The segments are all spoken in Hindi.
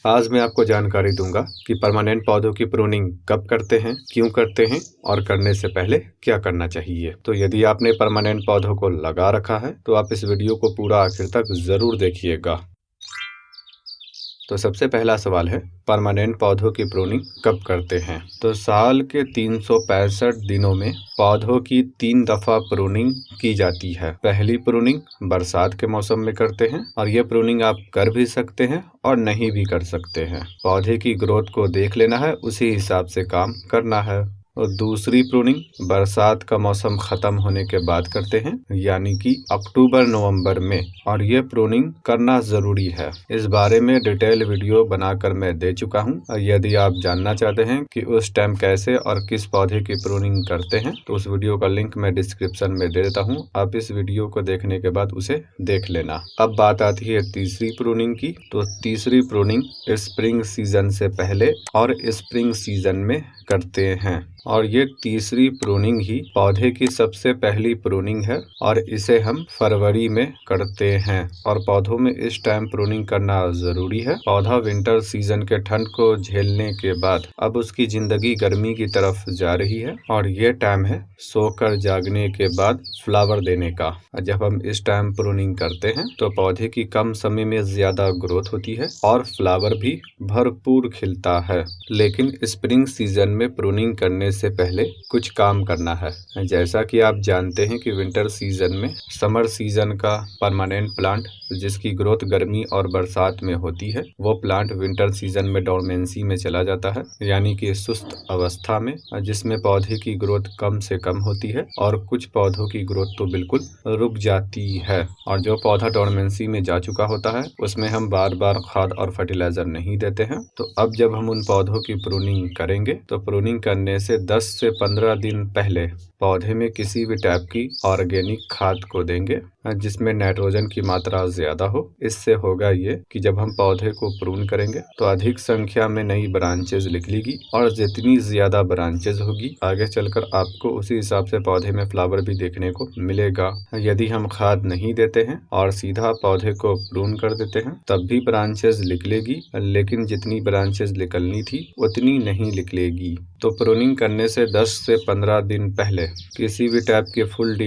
आज मैं आपको जानकारी दूंगा कि परमानेंट पौधों की प्रूनिंग कब करते हैं, क्यों करते हैं और करने से पहले क्या करना चाहिए। तो यदि आपने परमानेंट पौधों को लगा रखा है तो आप इस वीडियो को पूरा आखिर तक जरूर देखिएगा। तो सबसे पहला सवाल है, परमानेंट पौधों की प्रूनिंग कब करते हैं। तो साल के 365 दिनों में पौधों की 3 दफा प्रूनिंग की जाती है। पहली प्रूनिंग बरसात के मौसम में करते हैं और यह प्रूनिंग आप कर भी सकते हैं और नहीं भी कर सकते हैं। पौधे की ग्रोथ को देख लेना है, उसी हिसाब से काम करना है। और दूसरी प्रूनिंग बरसात का मौसम खत्म होने के बाद करते हैं, यानी कि अक्टूबर नवंबर में, और ये प्रूनिंग करना जरूरी है। इस बारे में डिटेल वीडियो बनाकर मैं दे चुका हूँ। और यदि आप जानना चाहते हैं कि उस टाइम कैसे और किस पौधे की प्रूनिंग करते हैं तो उस वीडियो का लिंक मैं डिस्क्रिप्शन में दे देता हूँ। आप इस वीडियो को देखने के बाद उसे देख लेना। अब बात आती है तीसरी प्रूनिंग की। तो तीसरी प्रूनिंग स्प्रिंग सीजन से पहले और स्प्रिंग सीजन में करते हैं, और ये तीसरी प्रूनिंग ही पौधे की सबसे पहली प्रूनिंग है और इसे हम फरवरी में करते हैं। और पौधों में इस टाइम प्रूनिंग करना जरूरी है। पौधा विंटर सीजन के ठंड को झेलने के बाद अब उसकी जिंदगी गर्मी की तरफ जा रही है और ये टाइम है सोकर जागने के बाद फ्लावर देने का। जब हम इस टाइम प्रूनिंग करते हैं तो पौधे की कम समय में ज्यादा ग्रोथ होती है और फ्लावर भी भरपूर खिलता है। लेकिन स्प्रिंग सीजन में प्रूनिंग करने से पहले कुछ काम करना है। जैसा कि आप जानते हैं कि विंटर सीजन में समर सीजन का परमानेंट प्लांट जिसकी ग्रोथ गर्मी और बरसात में होती है, वो प्लांट विंटर सीजन में डोरमेंसी में चला जाता है, यानी कि सुस्त अवस्था में, जिसमें पौधे की ग्रोथ कम से कम होती है और कुछ पौधों की ग्रोथ तो बिल्कुल रुक जाती है। और जो पौधा डोरमेंसी में जा चुका होता है उसमें हम बार बार खाद और फर्टिलाइजर नहीं देते हैं। तो अब जब हम उन पौधों की प्रूनिंग करेंगे तो प्रूनिंग करने से 10 से 15 दिन पहले पौधे में किसी भी टाइप की ऑर्गेनिक खाद को देंगे जिसमें नाइट्रोजन की मात्रा ज्यादा हो। इससे होगा ये कि जब हम पौधे को प्रून करेंगे तो अधिक संख्या में नई ब्रांचेज निकलेगी और जितनी ज्यादा ब्रांचेज होगी आगे चलकर आपको उसी हिसाब से पौधे में फ्लावर भी देखने को मिलेगा। यदि हम खाद नहीं देते हैं और सीधा पौधे को प्रून कर देते हैं तब भी ब्रांचेज निकलेगी, लेकिन जितनी ब्रांचेज निकलनी थी उतनी नहीं निकलेगी। तो प्रूनिंग करने से 10 से 15 दिन पहले किसी भी टाइप के फुल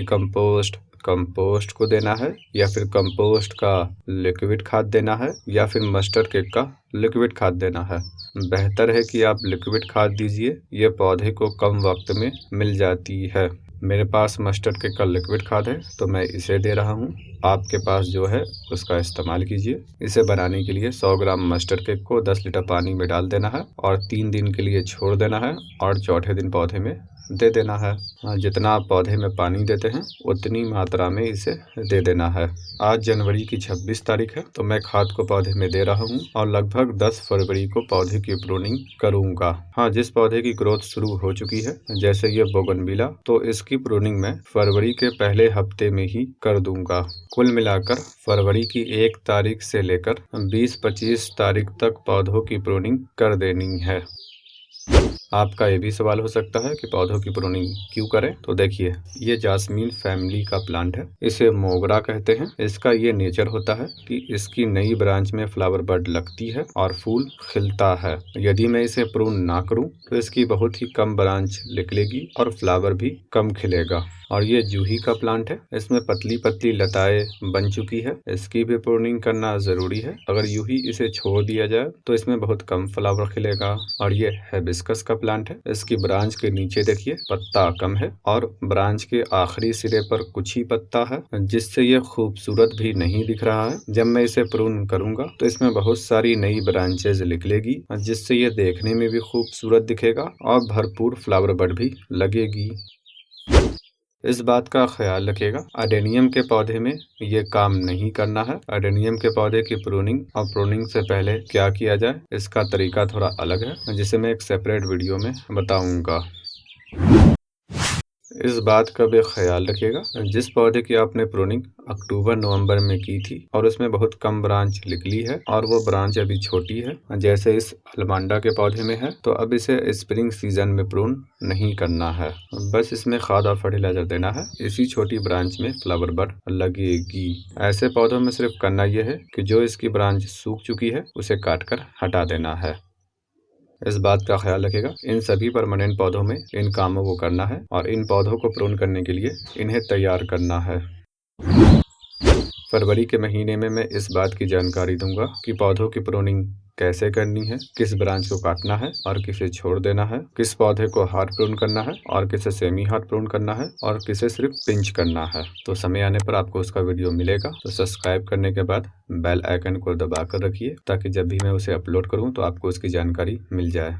कंपोस्ट को देना है, या फिर कंपोस्ट का लिक्विड खाद देना है, या फिर मस्टर्ड केक का लिक्विड खाद देना है। बेहतर है कि आप लिक्विड खाद दीजिए, ये पौधे को कम वक्त में मिल जाती है। मेरे पास मस्टर्ड केक का लिक्विड खाद है तो मैं इसे दे रहा हूँ। आपके पास जो है उसका इस्तेमाल कीजिए। इसे बनाने के लिए 100 ग्राम मस्टर्ड केक को 10 लीटर पानी में डाल देना है और 3 दिन के लिए छोड़ देना है और चौथे दिन पौधे में दे देना है। जितना आप पौधे में पानी देते हैं उतनी मात्रा में इसे दे देना है। आज जनवरी की 26 तारीख है तो मैं खाद को पौधे में दे रहा हूँ और लगभग 10 फरवरी को पौधे की प्रूनिंग करूंगा। हाँ, जिस पौधे की ग्रोथ शुरू हो चुकी है जैसे ये बोगनविला, तो इसकी प्रूनिंग मैं फरवरी के पहले हफ्ते में ही कर दूंगा। कुल मिलाकर फरवरी की 1 तारीख से लेकर 20-25 तारीख तक पौधों की प्रूनिंग कर देनी है। आपका ये भी सवाल हो सकता है कि पौधों की प्रूनिंग क्यों करें। तो देखिए, ये जास्मीन फैमिली का प्लांट है, इसे मोगरा कहते हैं। इसका ये नेचर होता है कि इसकी नई ब्रांच में फ्लावर बड लगती है और फूल खिलता है। यदि मैं इसे प्रून ना करूं तो इसकी बहुत ही कम ब्रांच निकलेगी और फ्लावर भी कम खिलेगा। और ये जूही का प्लांट है, इसमें पतली पतली लताएं बन चुकी है, इसकी भी प्रूनिंग करना जरूरी है। अगर यूं ही इसे छोड़ दिया जाए तो इसमें बहुत कम फ्लावर खिलेगा। और ये हिबिस्कस का प्लांट है, इसकी ब्रांच के नीचे देखिए पत्ता कम है और ब्रांच के आखिरी सिरे पर कुछ ही पत्ता है, जिससे ये खूबसूरत भी नहीं दिख रहा है। जब मैं इसे प्रून करूंगा तो इसमें बहुत सारी नई ब्रांचेज निकलेगी, जिससे ये देखने में भी खूबसूरत दिखेगा और भरपूर फ्लावर बड भी लगेगी। इस बात का ख्याल रखिएगा, अडेनियम के पौधे में ये काम नहीं करना है। अडेनियम के पौधे की प्रूनिंग और प्रूनिंग से पहले क्या किया जाए इसका तरीका थोड़ा अलग है, जिसे मैं एक सेपरेट वीडियो में बताऊंगा। इस बात का भी ख्याल रखिएगा, जिस पौधे की आपने प्रूनिंग अक्टूबर-नवंबर में की थी और उसमें बहुत कम ब्रांच निकली है और वो ब्रांच अभी छोटी है, जैसे इस अलमांडा के पौधे में है, तो अब इसे स्प्रिंग सीजन में प्रून नहीं करना है। बस इसमें खाद और फर्टिलाइजर देना है। इसी छोटी ब्रांच में फ्लावर बड लगेगी। ऐसे पौधों में सिर्फ करना यह है कि जो इसकी ब्रांच सूख चुकी है उसे काट कर हटा देना है। इस बात का ख्याल रखिएगा, इन सभी परमानेंट पौधों में इन कामों को करना है और इन पौधों को प्रून करने के लिए इन्हें तैयार करना है। फरवरी के महीने में मैं इस बात की जानकारी दूंगा कि पौधों की प्रूनिंग कैसे करनी है, किस ब्रांच को काटना है और किसे छोड़ देना है, किस पौधे को हार्ड प्रून करना है और किसे सेमी हार्ड प्रून करना है और किसे सिर्फ पिंच करना है। तो समय आने पर आपको उसका वीडियो मिलेगा। तो सब्सक्राइब करने के बाद बेल आइकन को दबा कर रखिए ताकि जब भी मैं उसे अपलोड करूँ तो आपको उसकी जानकारी मिल जाए।